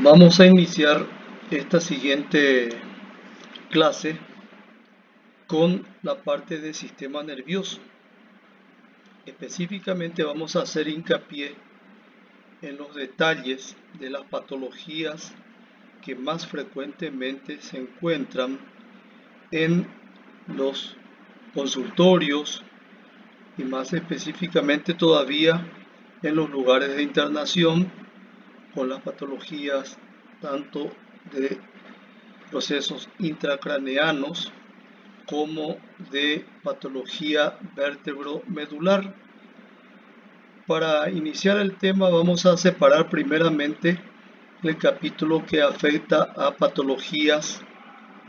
Vamos a iniciar esta siguiente clase con la parte del sistema nervioso. Específicamente vamos a hacer hincapié en los detalles de las patologías que más frecuentemente se encuentran en los consultorios y más específicamente todavía en los lugares de internación, con las patologías tanto de procesos intracraneanos como de patología vértebro-medular. Para iniciar el tema vamos a separar primeramente el capítulo que afecta a patologías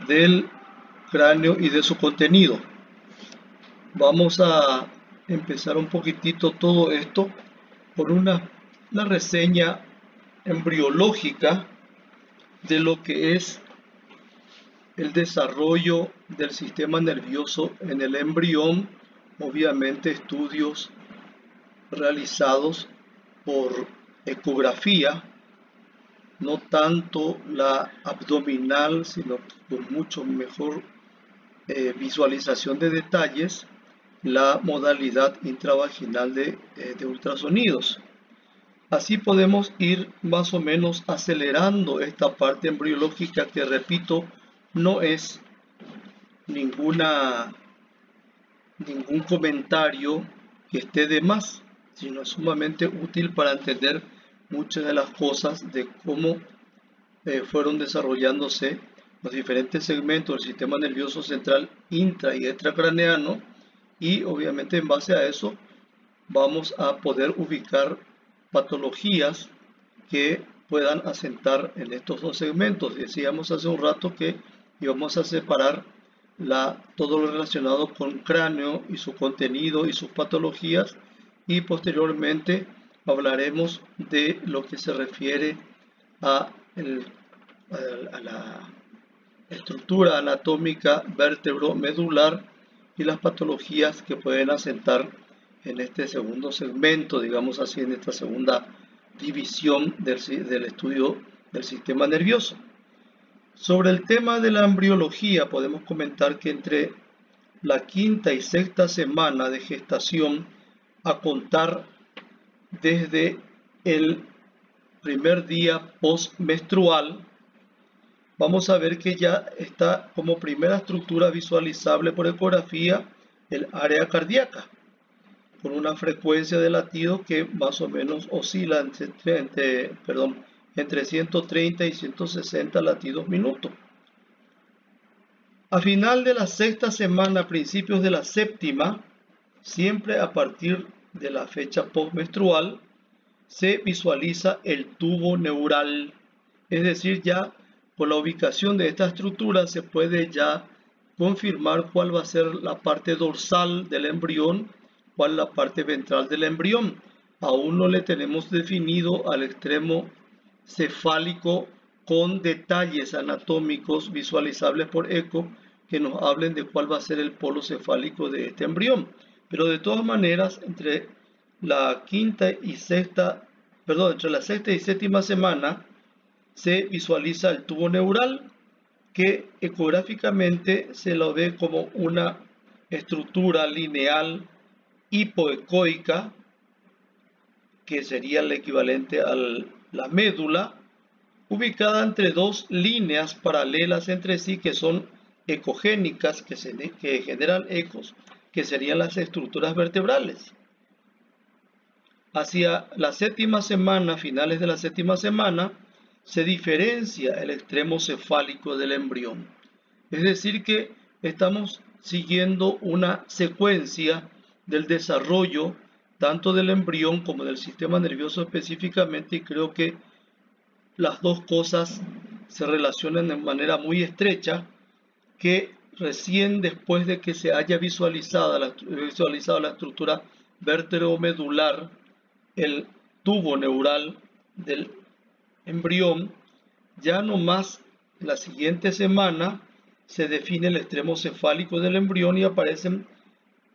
del cráneo y de su contenido. Vamos a empezar un poquitito todo esto por una reseña embriológica de lo que es el desarrollo del sistema nervioso en el embrión, obviamente estudios realizados por ecografía, no tanto la abdominal, sino con mucho mejor visualización de detalles, la modalidad intravaginal de ultrasonidos. Así podemos ir más o menos acelerando esta parte embriológica que, repito, no es ningún comentario que esté de más, sino es sumamente útil para entender muchas de las cosas de cómo fueron desarrollándose los diferentes segmentos del sistema nervioso central intra y extracraneano, y obviamente en base a eso vamos a poder ubicar patologías que puedan asentar en estos dos segmentos. Decíamos hace un rato que íbamos a separar todo lo relacionado con cráneo y su contenido y sus patologías, y posteriormente hablaremos de lo que se refiere a la estructura anatómica vértebro-medular y las patologías que pueden asentar en este segundo segmento, digamos así, en esta segunda división del estudio del sistema nervioso. Sobre el tema de la embriología, podemos comentar que entre la quinta y sexta semana de gestación, a contar desde el primer día postmenstrual, vamos a ver que ya está como primera estructura visualizable por ecografía el área cardíaca, con una frecuencia de latido que más o menos oscila entre 130 y 160 latidos minuto. A final de la sexta semana, principios de la séptima, siempre a partir de la fecha postmenstrual, se visualiza el tubo neural, es decir, ya con la ubicación de esta estructura se puede ya confirmar cuál va a ser la parte dorsal del embrión, cuál es la parte ventral del embrión. Aún no le tenemos definido al extremo cefálico con detalles anatómicos visualizables por eco que nos hablen de cuál va a ser el polo cefálico de este embrión. Pero de todas maneras, entre la sexta y séptima semana se visualiza el tubo neural, que ecográficamente se lo ve como una estructura lineal hipoecoica, que sería el equivalente a la médula, ubicada entre dos líneas paralelas entre sí que son ecogénicas, que generan ecos, que serían las estructuras vertebrales. Hacia la séptima semana, finales de la séptima semana, se diferencia el extremo cefálico del embrión. Es decir que estamos siguiendo una secuencia del desarrollo tanto del embrión como del sistema nervioso específicamente, y creo que las dos cosas se relacionan de manera muy estrecha, que recién después de que se haya visualizado la estructura vértebro-medular, el tubo neural del embrión, ya nomás la siguiente semana se define el extremo cefálico del embrión y aparecen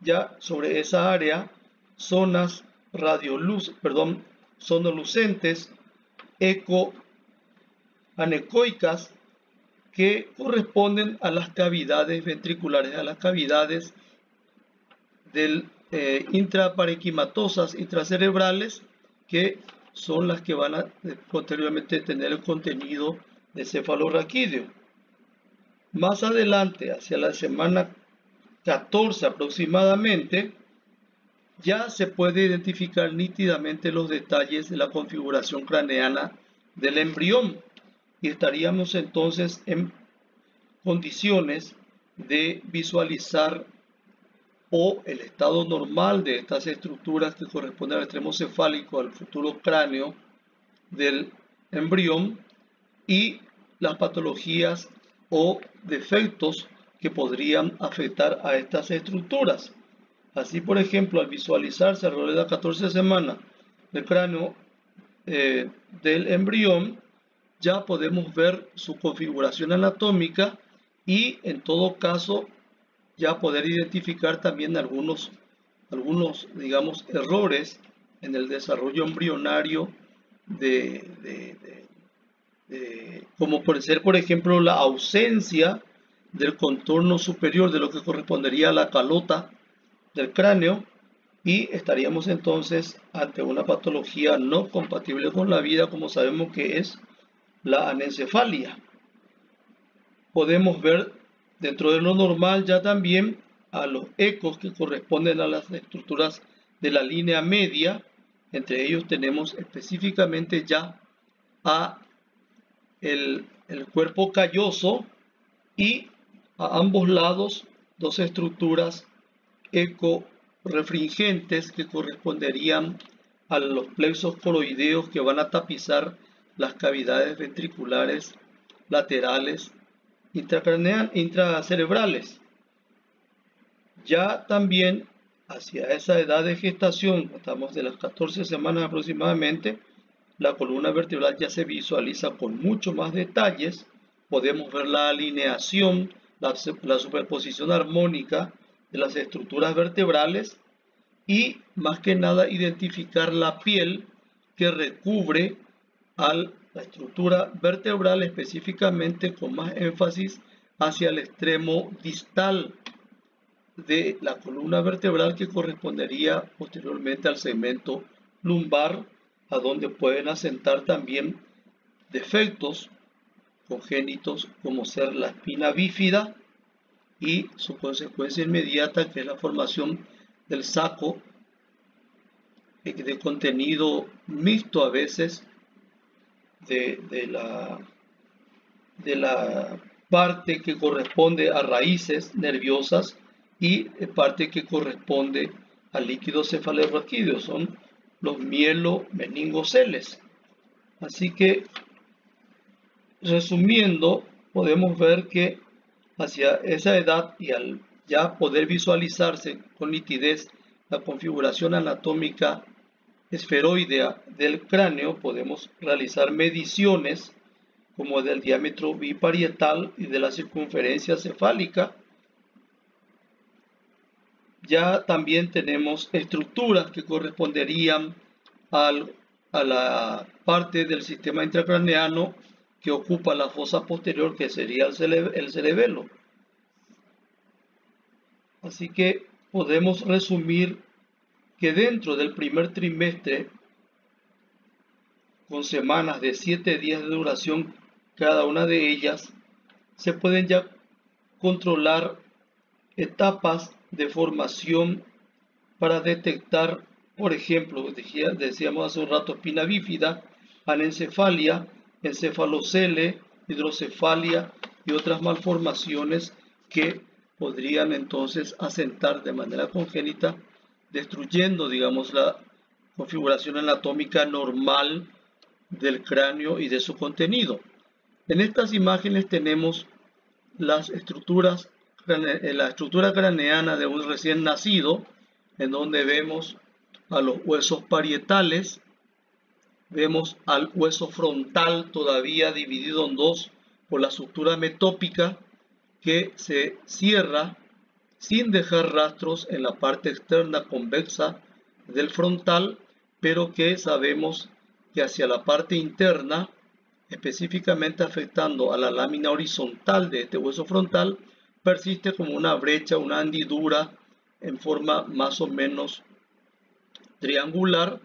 ya sobre esa área zonas sonolucentes, anecoicas, que corresponden a las cavidades ventriculares, a las cavidades intraparenquimatosas, intracerebrales, que son las que van a posteriormente tener el contenido de cefalorraquídeo. Más adelante, hacia la semana 14 aproximadamente, ya se puede identificar nítidamente los detalles de la configuración craneana del embrión y estaríamos entonces en condiciones de visualizar el estado normal de estas estructuras que corresponden al extremo cefálico, al futuro cráneo del embrión, y las patologías o defectos que podrían afectar a estas estructuras. Así, por ejemplo, al visualizarse alrededor de la 14 semana del cráneo del embrión, ya podemos ver su configuración anatómica y, en todo caso, ya poder identificar también algunos digamos, errores en el desarrollo embrionario como puede ser, por ejemplo, la ausencia del contorno superior de lo que correspondería a la calota del cráneo, y estaríamos entonces ante una patología no compatible con la vida, como sabemos que es la anencefalia. Podemos ver dentro de lo normal ya también a los ecos que corresponden a las estructuras de la línea media. Entre ellos tenemos específicamente ya a el cuerpo calloso y a ambos lados dos estructuras ecorefringentes que corresponderían a los plexos coroideos que van a tapizar las cavidades ventriculares laterales intracerebrales. Ya también hacia esa edad de gestación, estamos de las 14 semanas aproximadamente, la columna vertebral ya se visualiza con mucho más detalles. Podemos ver la alineación, la superposición armónica de las estructuras vertebrales y, más que nada, identificar la piel que recubre a la estructura vertebral, específicamente con más énfasis hacia el extremo distal de la columna vertebral, que correspondería posteriormente al segmento lumbar, a donde pueden asentar también defectos congénitos como ser la espina bífida y su consecuencia inmediata, que es la formación del saco de contenido mixto a veces de la parte que corresponde a raíces nerviosas y parte que corresponde al líquido cefalorraquídeo, son los mielomeningoceles. Así que, resumiendo, podemos ver que hacia esa edad y al ya poder visualizarse con nitidez la configuración anatómica esferoidea del cráneo, podemos realizar mediciones como del diámetro biparietal y de la circunferencia cefálica. Ya también tenemos estructuras que corresponderían a la parte del sistema intracraneano que ocupa la fosa posterior, que sería el cerebelo. Así que podemos resumir que dentro del primer trimestre, con semanas de 7 días de duración cada una de ellas, se pueden ya controlar etapas de formación para detectar, por ejemplo, decíamos hace un rato, espina bífida, anencefalia, encefalocele, hidrocefalia y otras malformaciones que podrían entonces asentar de manera congénita, destruyendo, digamos, la configuración anatómica normal del cráneo y de su contenido. En estas imágenes tenemos la estructura craneana de un recién nacido, en donde vemos a los huesos parietales, vemos al hueso frontal todavía dividido en dos por la sutura metópica, que se cierra sin dejar rastros en la parte externa convexa del frontal, pero que sabemos que hacia la parte interna, específicamente afectando a la lámina horizontal de este hueso frontal, persiste como una brecha, una hendidura en forma más o menos triangular,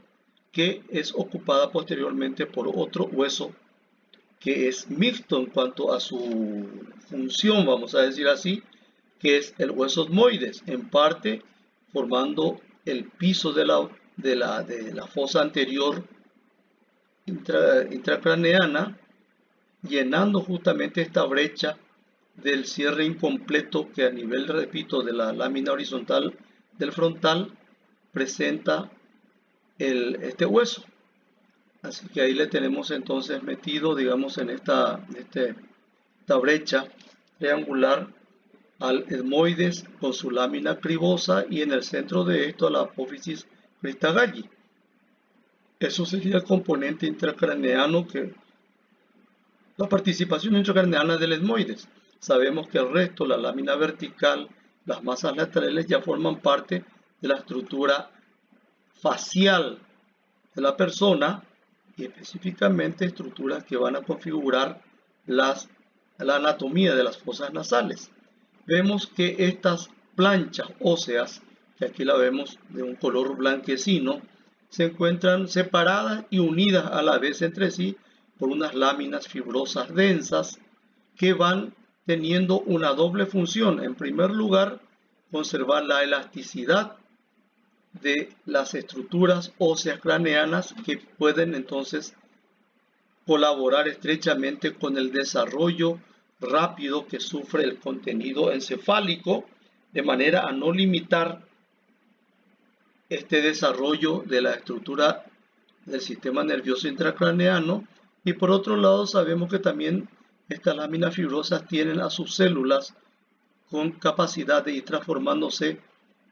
que es ocupada posteriormente por otro hueso que es mixto en cuanto a su función, vamos a decir así, que es el hueso etmoides, en parte formando el piso de la fosa anterior intracraneana, llenando justamente esta brecha del cierre incompleto que a nivel, repito, de la lámina horizontal del frontal presenta este hueso. Así que ahí le tenemos entonces metido, digamos, en esta brecha triangular al etmoides con su lámina cribosa, y en el centro de esto a la apófisis Christagalli. Eso sería el componente intracraneano, que la participación intracraneana del etmoides. Sabemos que el resto, la lámina vertical, las masas laterales, ya forman parte de la estructura facial de la persona, y específicamente estructuras que van a configurar la anatomía de las fosas nasales. Vemos que estas planchas óseas, que aquí la vemos de un color blanquecino, se encuentran separadas y unidas a la vez entre sí por unas láminas fibrosas densas que van teniendo una doble función. En primer lugar, conservar la elasticidad de las estructuras óseas craneanas, que pueden entonces colaborar estrechamente con el desarrollo rápido que sufre el contenido encefálico, de manera a no limitar este desarrollo de la estructura del sistema nervioso intracraneano. Y por otro lado, sabemos que también estas láminas fibrosas tienen a sus células con capacidad de ir transformándose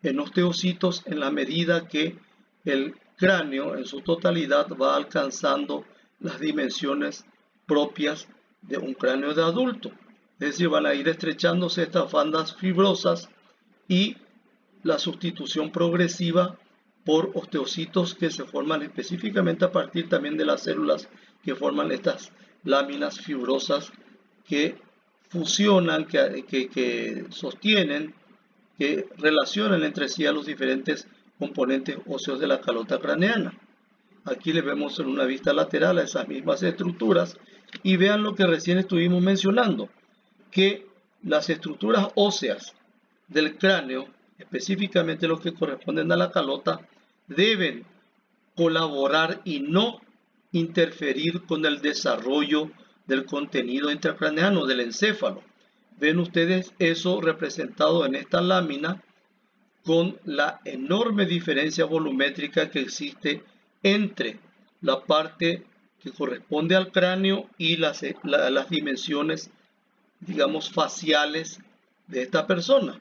en osteocitos en la medida que el cráneo en su totalidad va alcanzando las dimensiones propias de un cráneo de adulto. Es decir, van a ir estrechándose estas bandas fibrosas y la sustitución progresiva por osteocitos que se forman específicamente a partir también de las células que forman estas láminas fibrosas, que fusionan, que sostienen, que relacionan entre sí a los diferentes componentes óseos de la calota craneana. Aquí le vemos en una vista lateral a esas mismas estructuras, y vean lo que recién estuvimos mencionando, que las estructuras óseas del cráneo, específicamente los que corresponden a la calota, deben colaborar y no interferir con el desarrollo del contenido intracraneano del encéfalo. Ven ustedes eso representado en esta lámina, con la enorme diferencia volumétrica que existe entre la parte que corresponde al cráneo y las dimensiones, digamos, faciales de esta persona.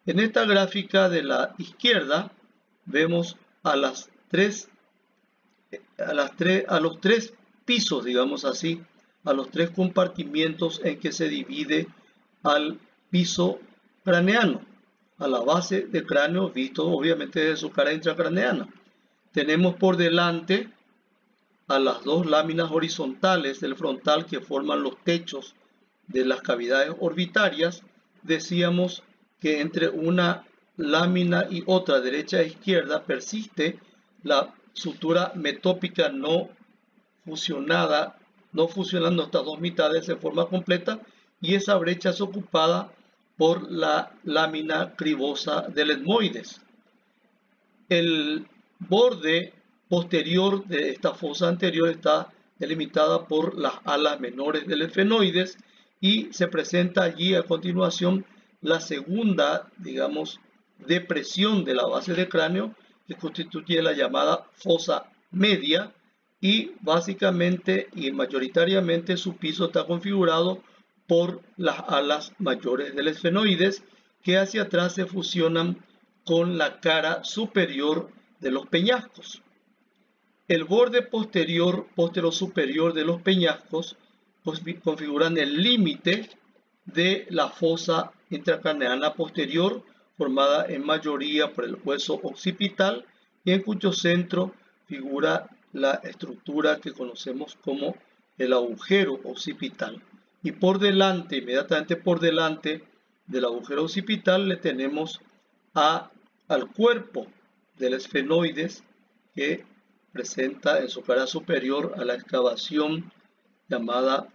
En esta gráfica de la izquierda vemos a los tres pisos, digamos así, a los tres compartimientos en que se divide al piso craneano, a la base del cráneo, visto obviamente de su cara intracraneana. Tenemos por delante a las dos láminas horizontales del frontal que forman los techos de las cavidades orbitarias. Decíamos que entre una lámina y otra, derecha e izquierda, persiste la sutura metópica no fusionando estas dos mitades en forma completa, y esa brecha es ocupada por la lámina cribosa del etmoides. El borde posterior de esta fosa anterior está delimitada por las alas menores del esfenoides, y se presenta allí a continuación la segunda, digamos, depresión de la base del cráneo, que constituye la llamada fosa media, y básicamente y mayoritariamente su piso está configurado por las alas mayores del esfenoides, que hacia atrás se fusionan con la cara superior de los peñascos. El borde posterior-superior de los peñascos configuran el límite de la fosa intracraneana posterior, formada en mayoría por el hueso occipital, y en cuyo centro figura la estructura que conocemos como el agujero occipital. Y por delante, inmediatamente por delante del agujero occipital, le tenemos al cuerpo del esfenoides, que presenta en su cara superior a la excavación llamada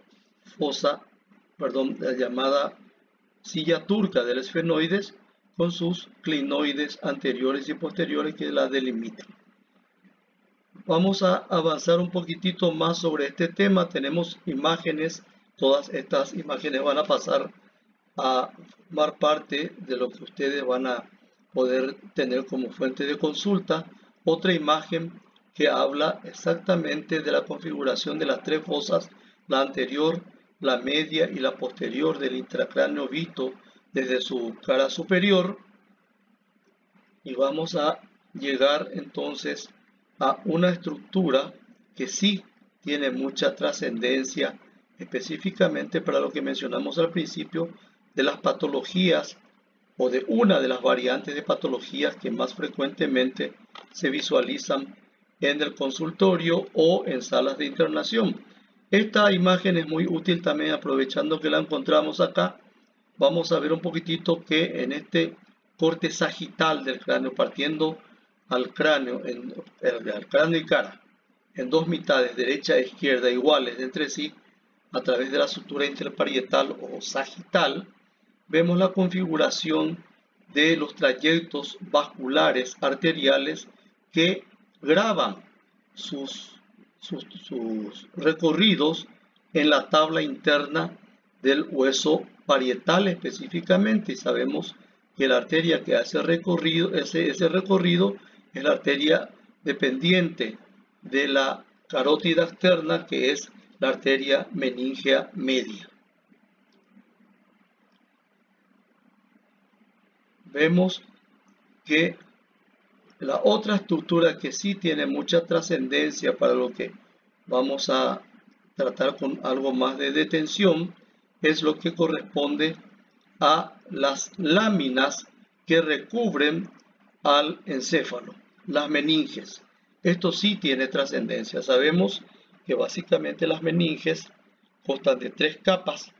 llamada silla turca del esfenoides, con sus clinoides anteriores y posteriores que la delimitan. Vamos a avanzar un poquitito más sobre este tema. Tenemos imágenes, todas estas imágenes van a pasar a formar parte de lo que ustedes van a poder tener como fuente de consulta. Otra imagen que habla exactamente de la configuración de las tres fosas, la anterior, la media y la posterior del intracráneo visto desde su cara superior. Y vamos a llegar entonces a una estructura que sí tiene mucha trascendencia, específicamente para lo que mencionamos al principio de las patologías, o de una de las variantes de patologías que más frecuentemente se visualizan en el consultorio o en salas de internación. Esta imagen es muy útil también, aprovechando que la encontramos acá. Vamos a ver un poquitito que en este corte sagital del cráneo, partiendo al cráneo y cara en dos mitades, derecha e izquierda, iguales entre sí, a través de la sutura interparietal o sagital, vemos la configuración de los trayectos vasculares arteriales que graban sus recorridos en la tabla interna del hueso parietal específicamente. Y sabemos que la arteria que hace ese recorrido es la arteria dependiente de la carótida externa, que es la arteria meningea media. Vemos que la otra estructura que sí tiene mucha trascendencia para lo que vamos a tratar con algo más de detención es lo que corresponde a las láminas que recubren al encéfalo, las meninges. Esto sí tiene trascendencia. Sabemos que básicamente las meninges constan de tres capas.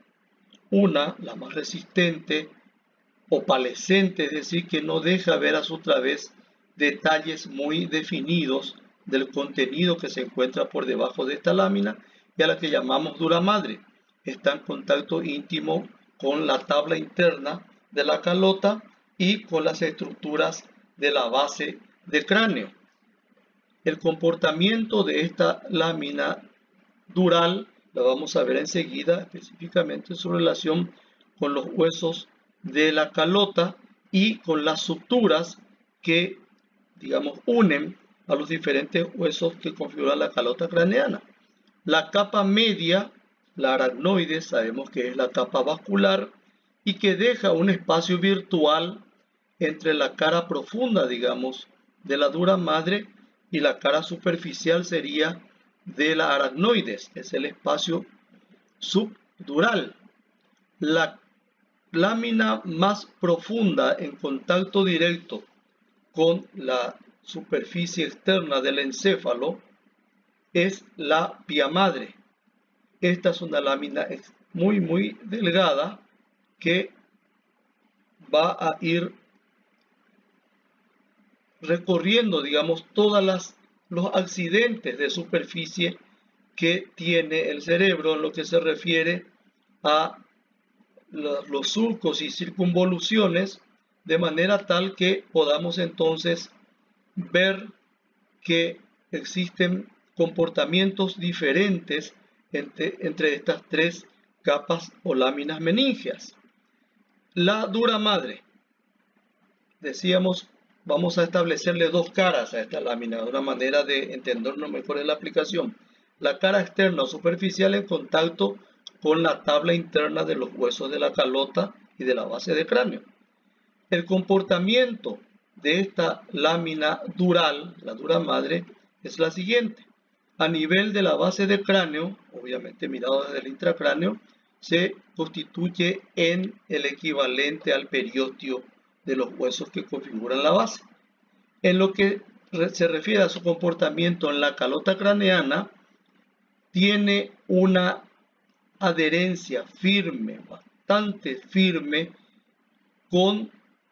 Una, la más resistente, opalescente, es decir, que no deja ver a su través detalles muy definidos del contenido que se encuentra por debajo de esta lámina, y a la que llamamos dura madre. Está en contacto íntimo con la tabla interna de la calota y con las estructuras de la base del cráneo. El comportamiento de esta lámina dural la vamos a ver enseguida, específicamente en su relación con los huesos de la calota y con las suturas que, digamos, unen a los diferentes huesos que configuran la calota craneana. La capa media, la aracnoide, sabemos que es la capa vascular y que deja un espacio virtual entre la cara profunda, digamos, de la dura madre, y la cara superficial sería de la aracnoides, es el espacio subdural. La lámina más profunda en contacto directo con la superficie externa del encéfalo es la pía madre. Esta es una lámina muy delgada que va a ir recorriendo, digamos, todos los accidentes de superficie que tiene el cerebro en lo que se refiere a los surcos y circunvoluciones, de manera tal que podamos entonces ver que existen comportamientos diferentes entre estas tres capas o láminas meningeas. La dura madre, decíamos, vamos a establecerle dos caras a esta lámina, de una manera de entendernos mejor en la aplicación. La cara externa o superficial en contacto con la tabla interna de los huesos de la calota y de la base del cráneo. El comportamiento de esta lámina dural, la dura madre, es la siguiente. A nivel de la base del cráneo, obviamente mirado desde el intracráneo, se constituye en el equivalente al periósteo de los huesos que configuran la base. En lo que se refiere a su comportamiento en la calota craneana, tiene una adherencia firme, bastante firme, con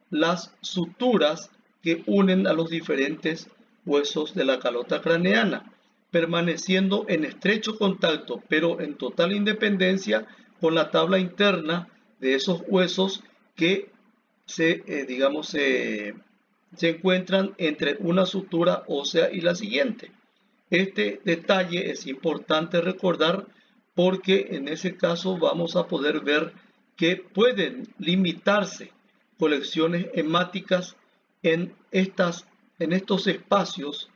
las suturas que unen a los diferentes huesos de la calota craneana, permaneciendo en estrecho contacto, pero en total independencia con la tabla interna de esos huesos que se encuentran entre una sutura ósea y la siguiente. Este detalle es importante recordar porque en ese caso vamos a poder ver que pueden limitarse colecciones hemáticas en estos espacios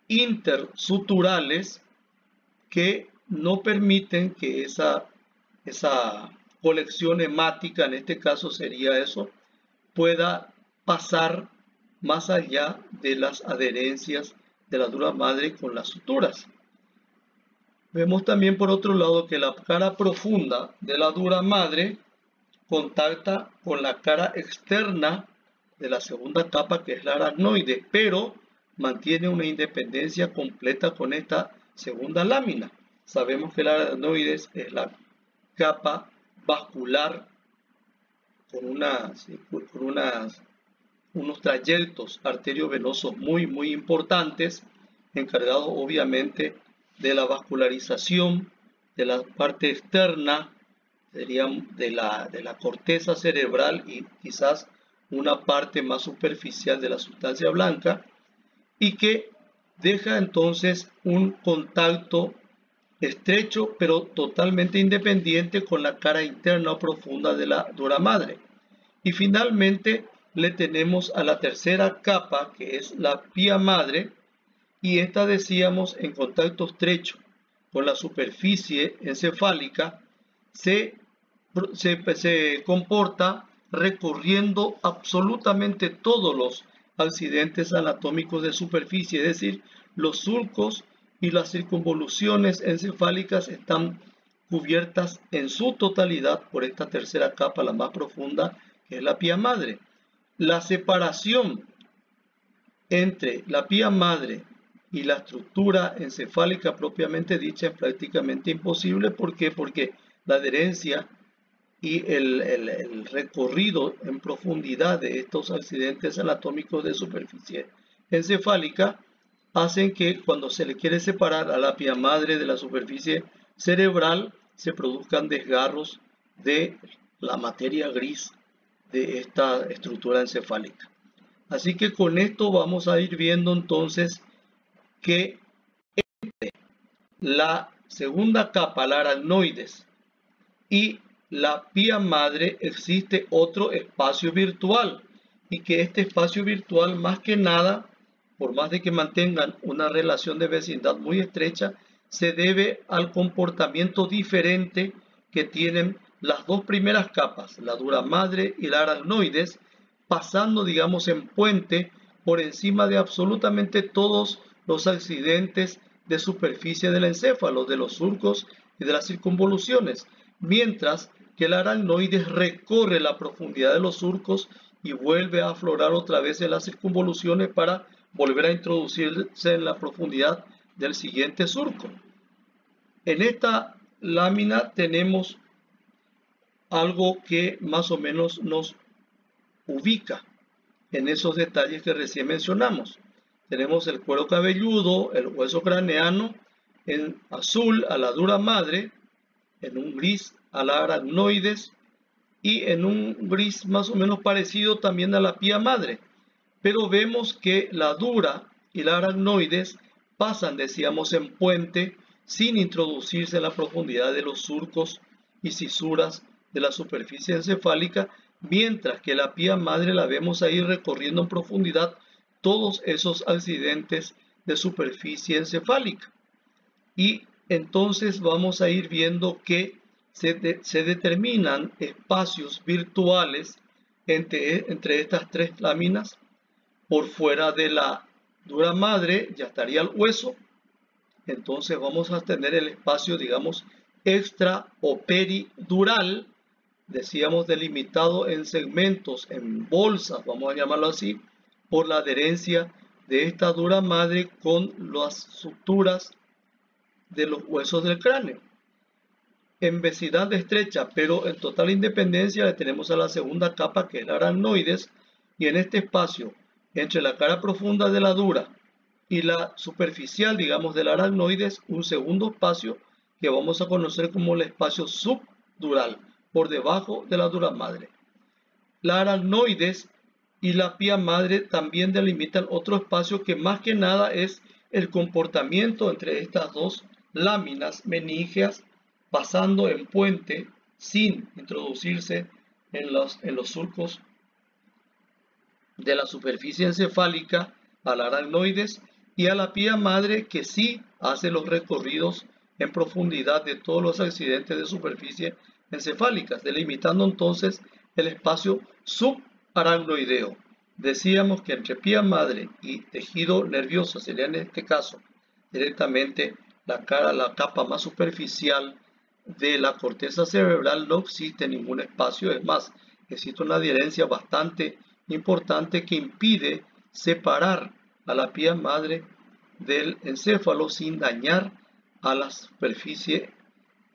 intersuturales que no permiten que esa colección hemática, en este caso sería eso, pueda pasar más allá de las adherencias de la dura madre con las suturas. Vemos también por otro lado que la cara profunda de la dura madre contacta con la cara externa de la segunda capa, que es la aracnoide, pero mantiene una independencia completa con esta segunda lámina. Sabemos que la aracnoide es la capa vascular con unos trayectos arteriovenosos muy importantes, encargados obviamente de la vascularización de la parte externa, serían de la corteza cerebral y quizás una parte más superficial de la sustancia blanca, y que deja entonces un contacto estrecho pero totalmente independiente con la cara interna o profunda de la dura madre. Y finalmente le tenemos a la tercera capa, que es la pía madre, y esta, decíamos, en contacto estrecho con la superficie encefálica se comporta recorriendo absolutamente todos los accidentes anatómicos de superficie, es decir, los surcos y las circunvoluciones encefálicas están cubiertas en su totalidad por esta tercera capa, la más profunda, que es la pía madre. La separación entre la pía madre y la estructura encefálica propiamente dicha es prácticamente imposible. ¿Por qué? Porque la adherencia y el recorrido en profundidad de estos accidentes anatómicos de superficie encefálica hacen que cuando se le quiere separar a la pía madre de la superficie cerebral se produzcan desgarros de la materia gris de esta estructura encefálica. Así que con esto vamos a ir viendo entonces que entre la segunda capa, la aracnoides, y la pía madre existe otro espacio virtual, y que este espacio virtual, más que nada, por más de que mantengan una relación de vecindad muy estrecha, se debe al comportamiento diferente que tienen las dos primeras capas, la dura madre y la aracnoides, pasando, digamos, en puente por encima de absolutamente todos los accidentes de superficie del encéfalo, de los surcos y de las circunvoluciones, mientras que el aracnoides recorre la profundidad de los surcos y vuelve a aflorar otra vez en las circunvoluciones para volver a introducirse en la profundidad del siguiente surco. En esta lámina tenemos algo que más o menos nos ubica en esos detalles que recién mencionamos. Tenemos el cuero cabelludo, el hueso craneano, en azul a la dura madre, en un gris a la aracnoides y en un gris más o menos parecido también a la pía madre. Pero vemos que la dura y la aracnoides pasan, decíamos, en puente sin introducirse en la profundidad de los surcos y cisuras de la superficie encefálica, mientras que la pía madre la vemos ahí recorriendo en profundidad todos esos accidentes de superficie encefálica. Y entonces vamos a ir viendo que se determinan espacios virtuales entre estas tres láminas. Por fuera de la dura madre ya estaría el hueso, entonces vamos a tener el espacio, digamos, extra o peridural, decíamos, delimitado en segmentos, en bolsas, vamos a llamarlo así, por la adherencia de esta dura madre con las suturas de los huesos del cráneo. En vecindad estrecha, pero en total independencia, le tenemos a la segunda capa, que es la aracnoides, y en este espacio entre la cara profunda de la dura y la superficial, digamos, de la aracnoides, un segundo espacio que vamos a conocer como el espacio subdural, por debajo de la dura madre. La aracnoides y la pía madre también delimitan otro espacio que más que nada es el comportamiento entre estas dos láminas meníngeas, pasando en puente sin introducirse en los surcos de la superficie encefálica a la aracnoides, y a la pía madre, que sí hace los recorridos en profundidad de todos los accidentes de superficie encefálicas, delimitando entonces el espacio subaracnoideo. Decíamos que entre pía madre y tejido nervioso sería en este caso directamente la capa más superficial de la corteza cerebral. No existe ningún espacio, es más, existe una adherencia bastante importante que impide separar a la pía madre del encéfalo sin dañar a la superficie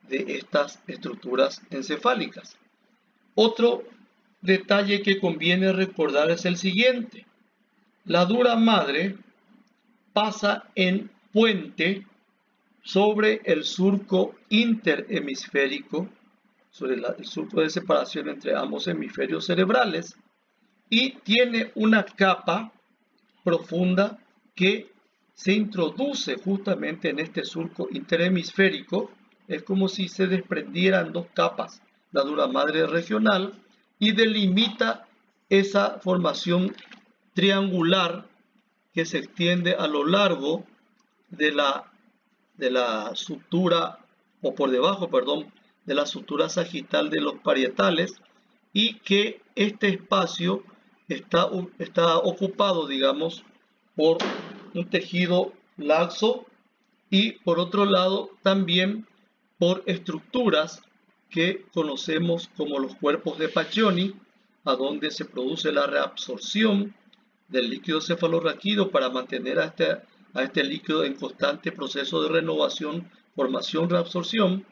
de estas estructuras encefálicas. Otro detalle que conviene recordar es el siguiente: la dura madre pasa en puente sobre el surco interhemisférico, sobre el surco de separación entre ambos hemisferios cerebrales, y tiene una capa profunda que se introduce justamente en este surco interhemisférico. Es como si se desprendieran dos capas, la dura madre regional, y delimita esa formación triangular que se extiende a lo largo de la sutura, o por debajo, perdón, de la sutura sagital de los parietales, y que este espacio está ocupado, digamos, por un tejido laxo, y por otro lado también por estructuras que conocemos como los cuerpos de Paccioni, a donde se produce la reabsorción del líquido cefalorraquídeo para mantener a este líquido en constante proceso de renovación, formación, reabsorción.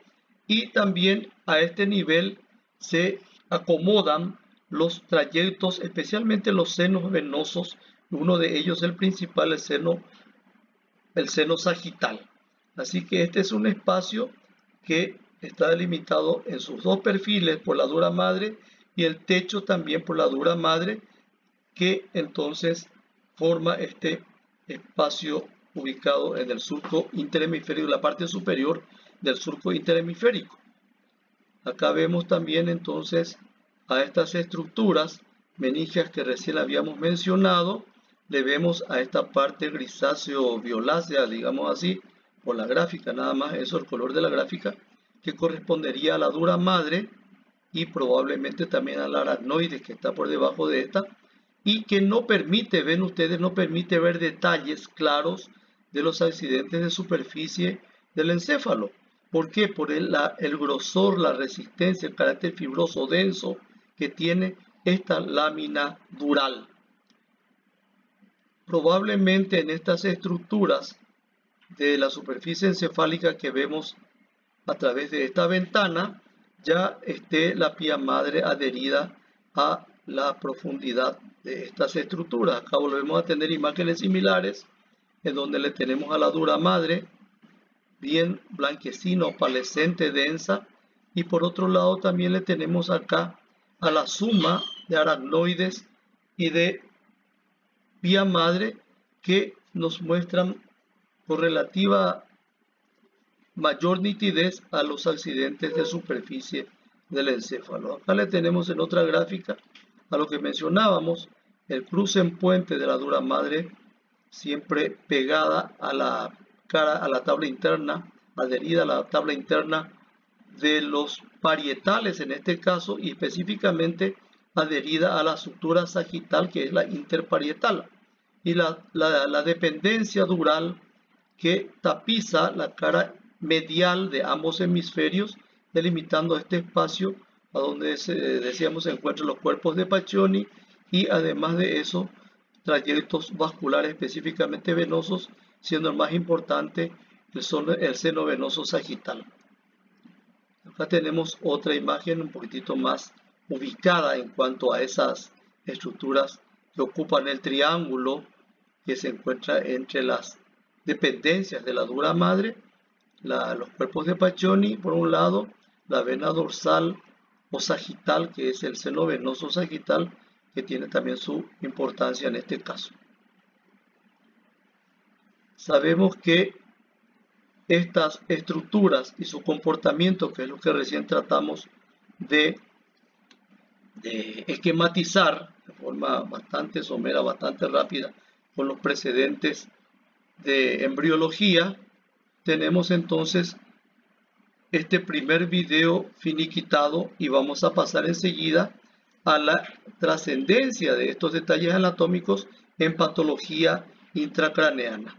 Y también a este nivel se acomodan los trayectos, especialmente los senos venosos. Uno de ellos, el principal, el seno sagital. Así que este es un espacio que está delimitado en sus dos perfiles por la dura madre, y el techo también por la dura madre, que entonces forma este espacio ubicado en el surco interhemisférico, la parte superior del surco interhemisférico. Acá vemos también entonces a estas estructuras meningias que recién habíamos mencionado. Le vemos a esta parte grisáceo violácea, digamos así, por la gráfica, nada más eso, el color de la gráfica, que correspondería a la dura madre, y probablemente también a la aracnoide, que está por debajo de esta, y que no permite, ven ustedes, no permite ver detalles claros de los accidentes de superficie del encéfalo. ¿Por qué? Por el grosor, la resistencia, el carácter fibroso denso que tiene esta lámina dural. Probablemente en estas estructuras de la superficie encefálica que vemos a través de esta ventana, ya esté la pía madre adherida a la profundidad de estas estructuras. Acá volvemos a tener imágenes similares, en donde le tenemos a la dura madre bien blanquecina, opalescente, densa, y por otro lado también le tenemos acá a la suma de aracnoides y de pía madre, que nos muestran con relativa mayor nitidez a los accidentes de superficie del encéfalo. Acá le tenemos en otra gráfica a lo que mencionábamos, el cruce en puente de la dura madre, siempre pegada a la cara, a la tabla interna, adherida a la tabla interna de los parietales en este caso, y específicamente adherida a la sutura sagital, que es la interparietal, y la dependencia dural que tapiza la cara medial de ambos hemisferios, delimitando este espacio a donde decíamos se encuentran los cuerpos de Paccioni, y además de eso trayectos vasculares específicamente venosos, siendo el más importante el seno venoso sagital. Acá tenemos otra imagen un poquitito más ubicada en cuanto a esas estructuras que ocupan el triángulo que se encuentra entre las dependencias de la dura madre, los cuerpos de Paccioni por un lado, la vena dorsal o sagital, que es el seno venoso sagital, que tiene también su importancia en este caso. Sabemos que estas estructuras y su comportamiento, que es lo que recién tratamos de esquematizar de forma bastante somera, bastante rápida, con los precedentes de embriología, tenemos entonces este primer video finiquitado y vamos a pasar enseguida a la trascendencia de estos detalles anatómicos en patología intracraneana.